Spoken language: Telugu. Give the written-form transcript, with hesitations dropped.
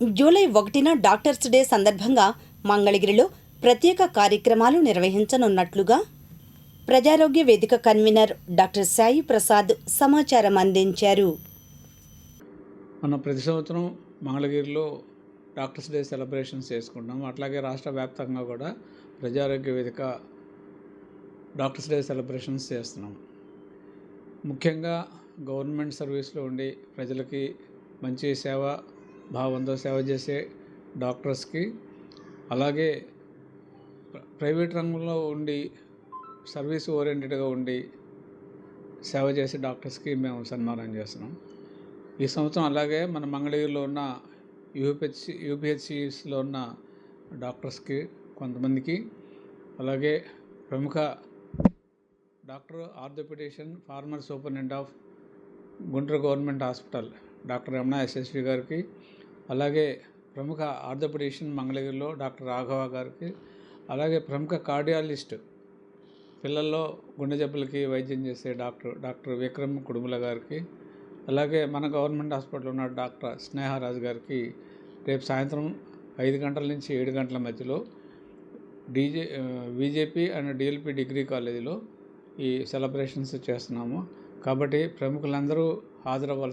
జూలై 1న డాక్టర్స్ డే సందర్భంగా మంగళగిరిలో ప్రత్యేక కార్యక్రమాలు నిర్వహించనున్నట్లుగా ప్రజారోగ్య వేదిక కన్వీనర్ డాక్టర్ సాయి ప్రసాద్ సమాచారం అందించారు. మనం ప్రతి సంవత్సరం మంగళగిరిలో డాక్టర్స్ డే సెలబ్రేషన్స్ చేసుకుంటాం. అట్లాగే రాష్ట్ర వ్యాప్తంగా కూడా ప్రజారోగ్య వేదిక డాక్టర్స్ డే సెలబ్రేషన్స్ చేస్తున్నాం. ముఖ్యంగా గవర్నమెంట్ సర్వీస్లో ఉండి ప్రజలకి మంచి భావంతో సేవ చేసే డాక్టర్స్కి, అలాగే ప్రైవేట్ రంగంలో ఉండి సర్వీస్ ఓరియంటెడ్గా ఉండి సేవ చేసే డాక్టర్స్కి మేము సన్మానం చేస్తున్నాం. ఈ సంవత్సరం అలాగే మన మంగళగిరిలో ఉన్న యూపీహెచ్సిస్లో ఉన్న డాక్టర్స్కి కొంతమందికి, అలాగే ప్రముఖ doctor orthopedician former superintendent of Guntur government hospital doctor Ramana SSV గారికి, అలాగే ప్రముఖ ఆర్థోపెడిషన్ మంగళగిరిలో డాక్టర్ రాఘవ గారికి, అలాగే ప్రముఖ కార్డియాలజిస్ట్ పిల్లల్లో గుండె జబ్బులకి వైద్యం చేసే డాక్టర్ విక్రమ్ కుడుముల గారికి, అలాగే మన గవర్నమెంట్ హాస్పిటల్ ఉన్న డాక్టర్ స్నేహరాజు గారికి రేపు సాయంత్రం 5 గంటల నుంచి 7 గంటల మధ్యలో బీజేపీ అండ్ డిఎల్పి డిగ్రీ కాలేజీలో ఈ సెలబ్రేషన్స్ చేస్తున్నాము. కాబట్టి ప్రముఖులందరూ హాజరవ్వాల్సి